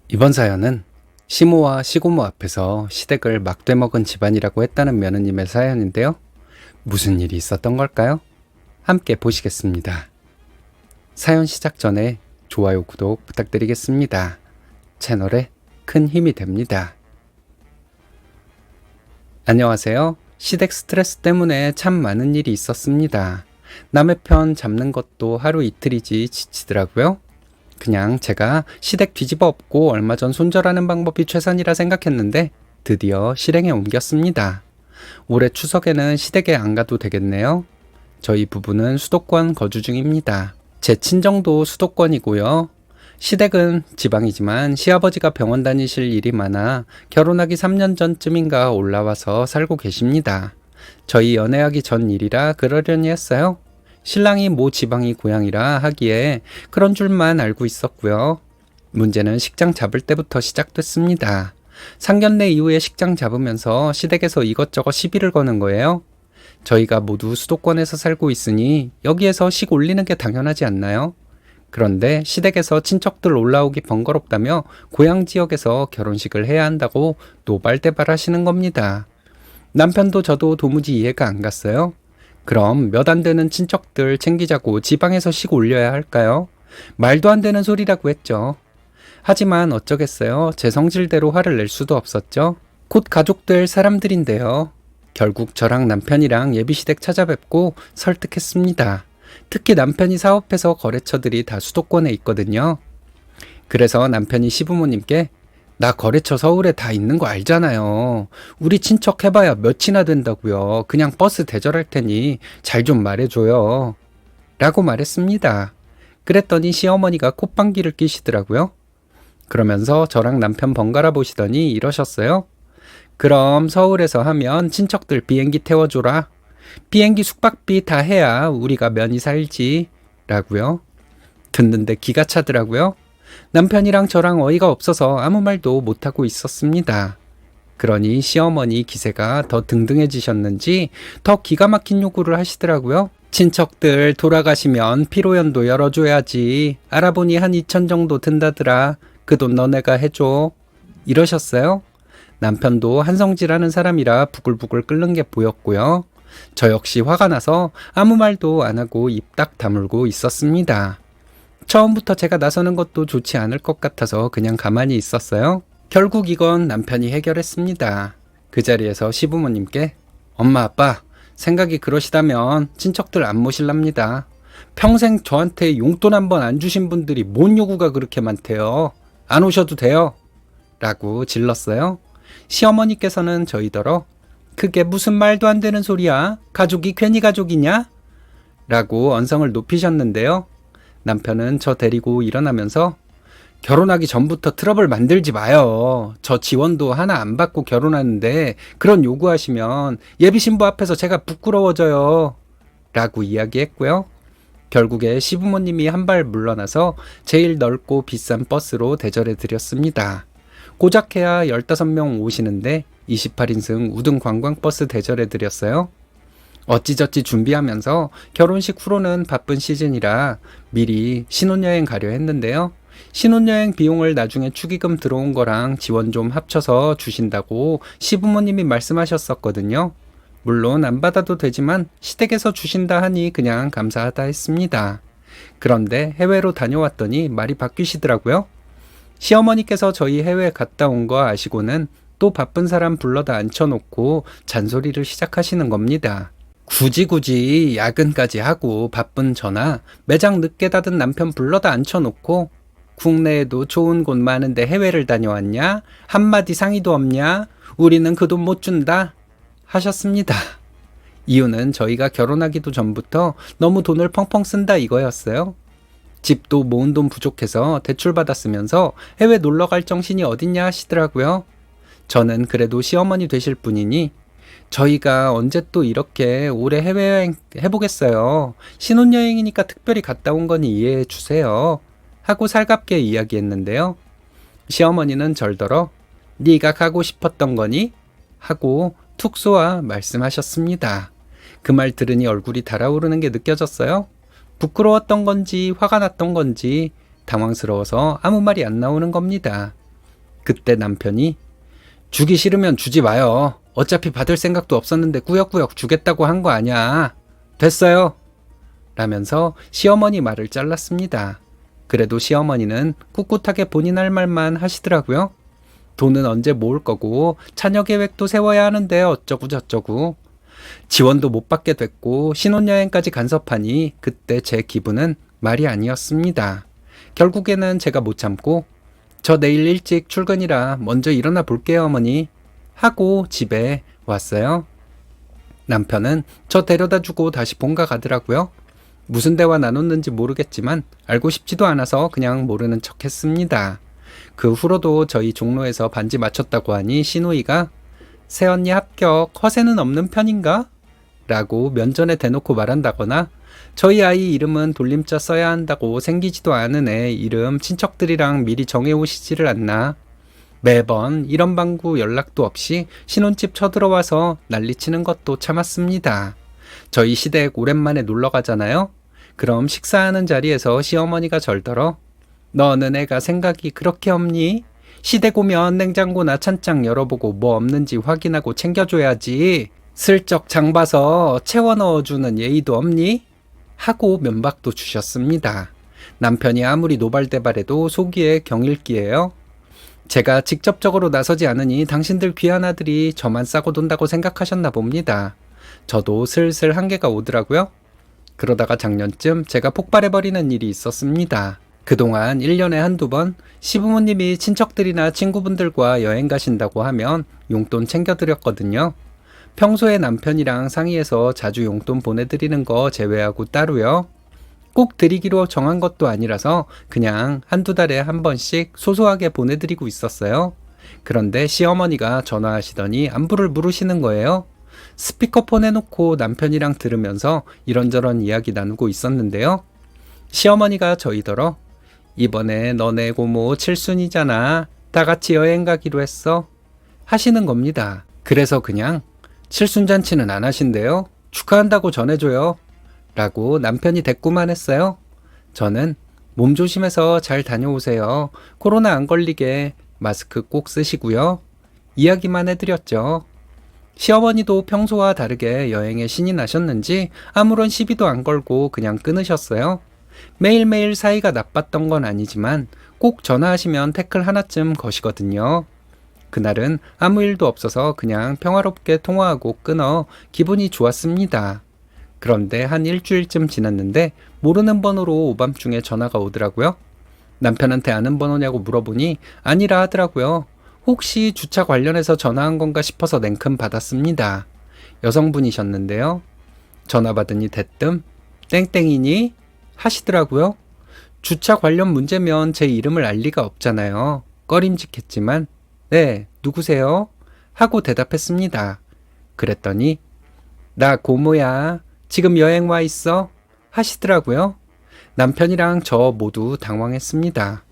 이번 사연은 시모와 시고모 앞에서 시댁을 막되먹은 집안이라고 했다는 며느님의 사연인데요. 무슨 일이 있었던 걸까요? 함께 보시겠습니다. 사연 시작 전에 좋아요, 구독 부탁드리겠습니다. 채널에 큰 힘이 됩니다. 안녕하세요. 시댁 스트레스 때문에 참 많은 일이 있었습니다. 남의 편 잡는 것도 하루 이틀이지 지치더라고요. 그냥 제가 시댁 뒤집어 엎고 얼마 전 손절하는 방법이 최선이라 생각했는데 드디어 실행에 옮겼습니다. 올해 추석에는 시댁에 안 가도 되겠네요. 저희 부부는 수도권 거주 중입니다. 제 친정도 수도권이고요. 시댁은 지방이지만 시아버지가 병원 다니실 일이 많아 결혼하기 3년 전쯤인가 올라와서 살고 계십니다. 저희 연애하기 전 일이라 그러려니 했어요. 신랑이 모 지방이 고향이라 하기에 그런 줄만 알고 있었고요. 문제는 식장 잡을 때부터 시작됐습니다. 상견례 이후에 식장 잡으면서 시댁에서 이것저것 시비를 거는 거예요. 저희가 모두 수도권에서 살고 있으니 여기에서 식 올리는 게 당연하지 않나요? 그런데 시댁에서 친척들 올라오기 번거롭다며 고향 지역에서 결혼식을 해야 한다고 노발대발 하시는 겁니다. 남편도 저도 도무지 이해가 안 갔어요. 그럼 몇 안 되는 친척들 챙기자고 지방에서 식 올려야 할까요? 말도 안 되는 소리라고 했죠. 하지만 어쩌겠어요. 제 성질대로 화를 낼 수도 없었죠. 곧 가족들 사람들인데요. 결국 저랑 남편이랑 예비시댁 찾아뵙고 설득했습니다. 특히 남편이 사업해서 거래처들이 다 수도권에 있거든요. 그래서 남편이 시부모님께 나 거래처 서울에 다 있는 거 알잖아요. 우리 친척 해봐야 몇이나 된다고요. 그냥 버스 대절할 테니 잘 좀 말해줘요. 라고 말했습니다. 그랬더니 시어머니가 콧방귀를 끼시더라고요. 그러면서 저랑 남편 번갈아 보시더니 이러셨어요. 그럼 서울에서 하면 친척들 비행기 태워줘라. 비행기 숙박비 다 해야 우리가 면이 살지. 라고요. 듣는데 기가 차더라고요. 남편이랑 저랑 어이가 없어서 아무 말도 못하고 있었습니다. 그러니 시어머니 기세가 더 등등해지셨는지 더 기가 막힌 요구를 하시더라고요. 친척들 돌아가시면 피로연도 열어줘야지. 알아보니 한 2천 정도 든다더라. 그 돈 너네가 해줘. 이러셨어요. 남편도 한성질하는 사람이라 부글부글 끓는 게 보였고요. 저 역시 화가 나서 아무 말도 안 하고 입 딱 다물고 있었습니다. 처음부터 제가 나서는 것도 좋지 않을 것 같아서 그냥 가만히 있었어요. 결국 이건 남편이 해결했습니다. 그 자리에서 시부모님께 엄마 아빠 생각이 그러시다면 친척들 안 모실랍니다. 평생 저한테 용돈 한 번 안 주신 분들이 뭔 요구가 그렇게 많대요. 안 오셔도 돼요. 라고 질렀어요. 시어머니께서는 저희더러 그게 무슨 말도 안 되는 소리야. 가족이 괜히 가족이냐? 라고 언성을 높이셨는데요. 남편은 저 데리고 일어나면서 결혼하기 전부터 트러블 만들지 마요. 저 지원도 하나 안 받고 결혼하는데 그런 요구하시면 예비신부 앞에서 제가 부끄러워져요. 라고 이야기했고요. 결국에 시부모님이 한 발 물러나서 제일 넓고 비싼 버스로 대절해 드렸습니다. 고작해야 15명 오시는데 28인승 우등 관광버스 대절해 드렸어요. 어찌저찌 준비하면서 결혼식 후로는 바쁜 시즌이라 미리 신혼여행 가려 했는데요. 신혼여행 비용을 나중에 축의금 들어온 거랑 지원 좀 합쳐서 주신다고 시부모님이 말씀하셨었거든요. 물론 안 받아도 되지만 시댁에서 주신다 하니 그냥 감사하다 했습니다. 그런데 해외로 다녀왔더니 말이 바뀌시더라고요. 시어머니께서 저희 해외 갔다 온 거 아시고는 또 바쁜 사람 불러다 앉혀놓고 잔소리를 시작하시는 겁니다. 굳이 야근까지 하고 바쁜 저나 매장 늦게 닫은 남편 불러다 앉혀놓고 국내에도 좋은 곳 많은데 해외를 다녀왔냐? 한마디 상의도 없냐? 우리는 그 돈 못 준다? 하셨습니다. 이유는 저희가 결혼하기도 전부터 너무 돈을 펑펑 쓴다 이거였어요. 집도 모은 돈 부족해서 대출받았으면서 해외 놀러갈 정신이 어딨냐 하시더라고요. 저는 그래도 시어머니 되실 분이니 저희가 언제 또 이렇게 오래 해외여행 해보겠어요. 신혼여행이니까 특별히 갔다 온 거니 이해해 주세요. 하고 살갑게 이야기했는데요. 시어머니는 절더러 네가 가고 싶었던 거니? 하고 툭 쏘아 말씀하셨습니다. 그 말 들으니 얼굴이 달아오르는 게 느껴졌어요. 부끄러웠던 건지 화가 났던 건지 당황스러워서 아무 말이 안 나오는 겁니다. 그때 남편이 주기 싫으면 주지 마요. 어차피 받을 생각도 없었는데 꾸역꾸역 주겠다고 한 거 아니야. 됐어요. 라면서 시어머니 말을 잘랐습니다. 그래도 시어머니는 꿋꿋하게 본인 할 말만 하시더라고요. 돈은 언제 모을 거고 자녀 계획도 세워야 하는데 어쩌고 저쩌고. 지원도 못 받게 됐고 신혼여행까지 간섭하니 그때 제 기분은 말이 아니었습니다. 결국에는 제가 못 참고 저 내일 일찍 출근이라 먼저 일어나 볼게요 어머니 하고 집에 왔어요. 남편은 저 데려다 주고 다시 본가 가더라고요. 무슨 대화 나눴는지 모르겠지만 알고 싶지도 않아서 그냥 모르는 척 했습니다. 그 후로도 저희 종로에서 반지 맞췄다고 하니 시누이가 새언니 합격, 허세는 없는 편인가? 라고 면전에 대놓고 말한다거나 저희 아이 이름은 돌림자 써야 한다고 생기지도 않은 애 이름 친척들이랑 미리 정해오시지를 않나. 매번 이런 방구 연락도 없이 신혼집 쳐들어와서 난리치는 것도 참았습니다. 저희 시댁 오랜만에 놀러 가잖아요. 그럼 식사하는 자리에서 시어머니가 절더러 너는 애가 생각이 그렇게 없니? 시댁 오면 냉장고나 찬장 열어보고 뭐 없는지 확인하고 챙겨줘야지. 슬쩍 장 봐서 채워 넣어주는 예의도 없니? 하고 면박도 주셨습니다. 남편이 아무리 노발대발해도 속이에 경일기예요. 제가 직접적으로 나서지 않으니 당신들 귀한 아들이 저만 싸고 돈다고 생각하셨나 봅니다. 저도 슬슬 한계가 오더라고요. 그러다가 작년쯤 제가 폭발해버리는 일이 있었습니다. 그동안 1년에 한두 번 시부모님이 친척들이나 친구분들과 여행 가신다고 하면 용돈 챙겨드렸거든요. 평소에 남편이랑 상의해서 자주 용돈 보내드리는 거 제외하고 따로요. 꼭 드리기로 정한 것도 아니라서 그냥 한두 달에 한 번씩 소소하게 보내드리고 있었어요. 그런데 시어머니가 전화하시더니 안부를 물으시는 거예요. 스피커폰 해놓고 남편이랑 들으면서 이런저런 이야기 나누고 있었는데요. 시어머니가 저희더러 이번에 너네 고모 칠순이잖아. 다 같이 여행 가기로 했어. 하시는 겁니다. 그래서 그냥 칠순잔치는 안 하신대요. 축하한다고 전해줘요. 라고 남편이 대꾸만 했어요. 저는 몸 조심해서 잘 다녀오세요. 코로나 안 걸리게 마스크 꼭 쓰시고요. 이야기만 해드렸죠. 시어머니도 평소와 다르게 여행에 신이 나셨는지 아무런 시비도 안 걸고 그냥 끊으셨어요. 매일매일 사이가 나빴던 건 아니지만 꼭 전화하시면 태클 하나쯤 거시거든요. 그날은 아무 일도 없어서 그냥 평화롭게 통화하고 끊어 기분이 좋았습니다. 그런데 한 일주일쯤 지났는데 모르는 번호로 오밤중에 전화가 오더라고요. 남편한테 아는 번호냐고 물어보니 아니라 하더라고요. 혹시 주차 관련해서 전화한 건가 싶어서 냉큼 받았습니다. 여성분이셨는데요. 전화 받으니 대뜸 땡땡이니? 하시더라고요. 주차 관련 문제면 제 이름을 알 리가 없잖아요. 꺼림직했지만 네, 누구세요? 하고 대답했습니다. 그랬더니 나 고모야. 지금 여행 와 있어? 하시더라고요. 남편이랑 저 모두 당황했습니다.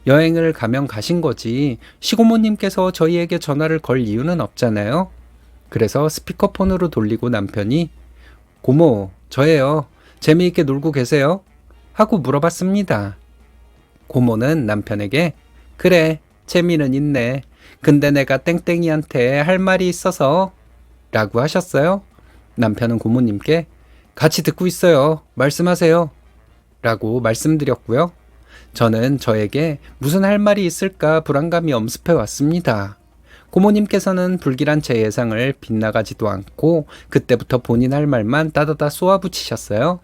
여행을 가면 가신 거지 시고모님께서 저희에게 전화를 걸 이유는 없잖아요. 그래서 스피커폰으로 돌리고 남편이 고모, 저예요. 재미있게 놀고 계세요? 하고 물어봤습니다. 고모는 남편에게 그래, 재미는 있네. 근데 내가 땡땡이한테 할 말이 있어서 라고 하셨어요. 남편은 고모님께 같이 듣고 있어요. 말씀하세요. 라고 말씀드렸고요. 저는 저에게 무슨 할 말이 있을까 불안감이 엄습해 왔습니다. 고모님께서는 불길한 제 예상을 빗나가지도 않고 그때부터 본인 할 말만 따다다 쏘아붙이셨어요.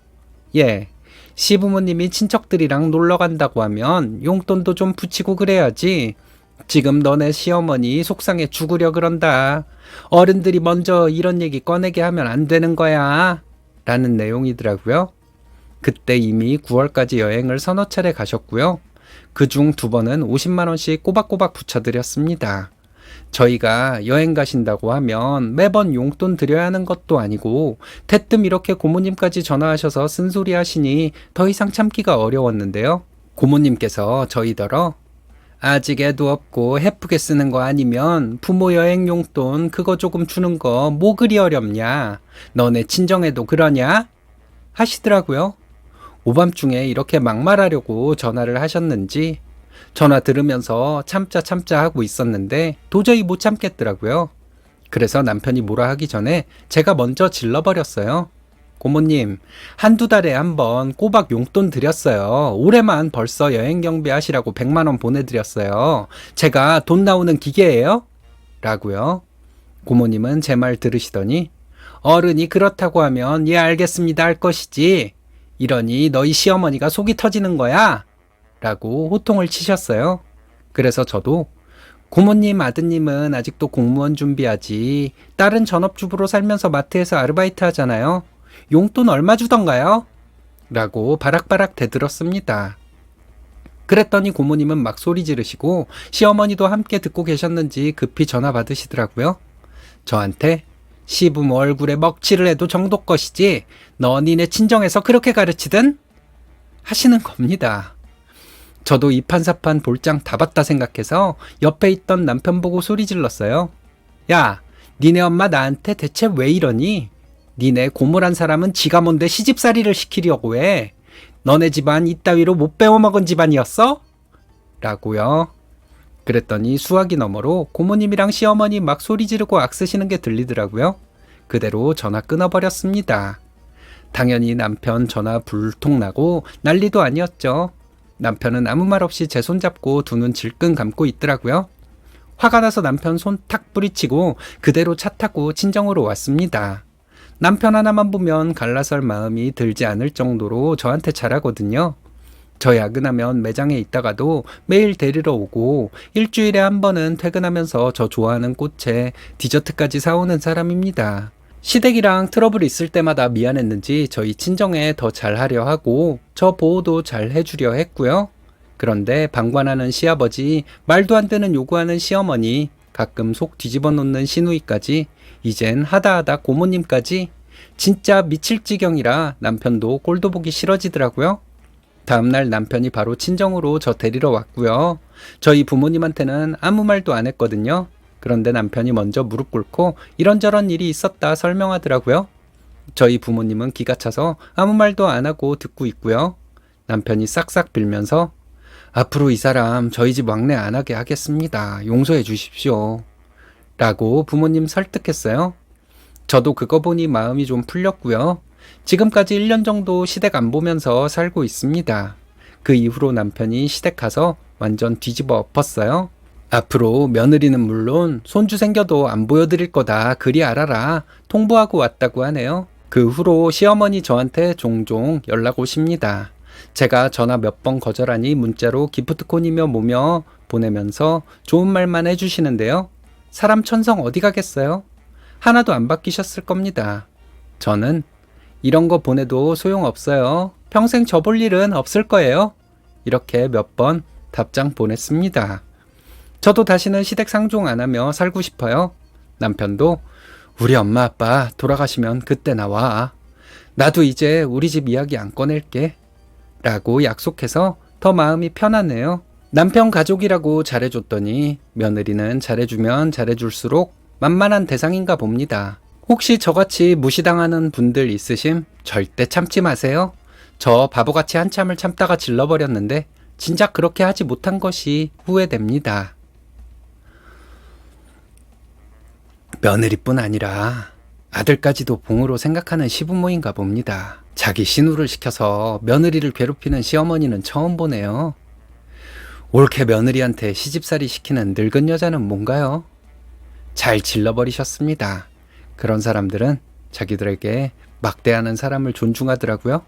예, 시부모님이 친척들이랑 놀러 간다고 하면 용돈도 좀 붙이고 그래야지. 지금 너네 시어머니 속상해 죽으려 그런다. 어른들이 먼저 이런 얘기 꺼내게 하면 안 되는 거야. 라는 내용이더라고요. 그때 이미 9월까지 여행을 서너 차례 가셨고요. 그중 2번은 50만 원씩 꼬박꼬박 붙여드렸습니다. 저희가 여행 가신다고 하면 매번 용돈 드려야 하는 것도 아니고 대뜸 이렇게 고모님까지 전화하셔서 쓴소리 하시니 더 이상 참기가 어려웠는데요. 고모님께서 저희더러 아직 애도 없고 해프게 쓰는 거 아니면 부모 여행 용돈 그거 조금 주는 거 뭐 그리 어렵냐? 너네 친정애도 그러냐? 하시더라고요. 오밤중에 이렇게 막말하려고 전화를 하셨는지 전화 들으면서 참자 하고 있었는데 도저히 못 참겠더라고요. 그래서 남편이 뭐라 하기 전에 제가 먼저 질러버렸어요. 고모님, 한두 달에 한 번 꼬박 용돈 드렸어요. 올해만 벌써 여행 경비 하시라고 100만 원 보내드렸어요. 제가 돈 나오는 기계예요? 라고요. 고모님은 제 말 들으시더니 어른이 그렇다고 하면 예 알겠습니다 할 것이지. 이러니 너희 시어머니가 속이 터지는 거야? 라고 호통을 치셨어요. 그래서 저도 고모님 아드님은 아직도 공무원 준비하지. 딸은 전업주부로 살면서 마트에서 아르바이트 하잖아요. 용돈 얼마 주던가요? 라고 바락바락 대들었습니다. 그랬더니 고모님은 막 소리 지르시고 시어머니도 함께 듣고 계셨는지 급히 전화 받으시더라고요. 저한테 시부모 얼굴에 먹칠을 해도 정도껏이지 너 니네 친정에서 그렇게 가르치든? 하시는 겁니다. 저도 이판사판 볼장 다 봤다 생각해서 옆에 있던 남편 보고 소리 질렀어요. 야, 니네 엄마 나한테 대체 왜 이러니? 니네 고모란 사람은 지가 뭔데 시집살이를 시키려고 해. 너네 집안 이따위로 못 배워먹은 집안이었어? 라고요. 그랬더니 수화기 너머로 고모님이랑 시어머니 막 소리 지르고 악쓰시는 게 들리더라고요. 그대로 전화 끊어버렸습니다. 당연히 남편 전화 불통나고 난리도 아니었죠. 남편은 아무 말 없이 제 손 잡고 두 눈 질끈 감고 있더라고요. 화가 나서 남편 손 탁 뿌리치고 그대로 차 타고 친정으로 왔습니다. 남편 하나만 보면 갈라설 마음이 들지 않을 정도로 저한테 잘하거든요. 저 야근하면 매장에 있다가도 매일 데리러 오고 일주일에 한 번은 퇴근하면서 저 좋아하는 꽃에 디저트까지 사오는 사람입니다. 시댁이랑 트러블 있을 때마다 미안했는지 저희 친정에 더 잘하려 하고 저 보호도 잘 해주려 했고요. 그런데 방관하는 시아버지, 말도 안 되는 요구하는 시어머니, 가끔 속 뒤집어 놓는 시누이까지, 이젠 하다하다 고모님까지 진짜 미칠 지경이라 남편도 꼴도 보기 싫어지더라고요. 다음날 남편이 바로 친정으로 저 데리러 왔고요. 저희 부모님한테는 아무 말도 안 했거든요. 그런데 남편이 먼저 무릎 꿇고 이런저런 일이 있었다 설명하더라고요. 저희 부모님은 기가 차서 아무 말도 안 하고 듣고 있고요. 남편이 싹싹 빌면서 앞으로 이 사람 저희 집 왕래 안 하게 하겠습니다. 용서해 주십시오. 라고 부모님 설득했어요. 저도 그거 보니 마음이 좀 풀렸고요. 지금까지 1년 정도 시댁 안 보면서 살고 있습니다. 그 이후로 남편이 시댁 가서 완전 뒤집어 엎었어요. 앞으로 며느리는 물론 손주 생겨도 안 보여드릴 거다 그리 알아라 통보하고 왔다고 하네요. 그 후로 시어머니 저한테 종종 연락 오십니다. 제가 전화 몇 번 거절하니 문자로 기프트콘이며 뭐며 보내면서 좋은 말만 해주시는데요. 사람 천성 어디 가겠어요? 하나도 안 바뀌셨을 겁니다. 저는 이런 거 보내도 소용없어요. 평생 져볼 일은 없을 거예요. 이렇게 몇 번 답장 보냈습니다. 저도 다시는 시댁 상종 안 하며 살고 싶어요. 남편도 우리 엄마 아빠 돌아가시면 그때 나와. 나도 이제 우리 집 이야기 안 꺼낼게. 라고 약속해서 더 마음이 편하네요. 남편 가족이라고 잘해줬더니 며느리는 잘해주면 잘해줄수록 만만한 대상인가 봅니다. 혹시 저같이 무시당하는 분들 있으심? 절대 참지 마세요. 저 바보같이 한참을 참다가 질러버렸는데 진작 그렇게 하지 못한 것이 후회됩니다. 며느리뿐 아니라 아들까지도 봉으로 생각하는 시부모인가 봅니다. 자기 시누를 시켜서 며느리를 괴롭히는 시어머니는 처음 보네요. 옳게 며느리한테 시집살이 시키는 늙은 여자는 뭔가요? 잘 질러버리셨습니다. 그런 사람들은 자기들에게 막대하는 사람을 존중하더라고요.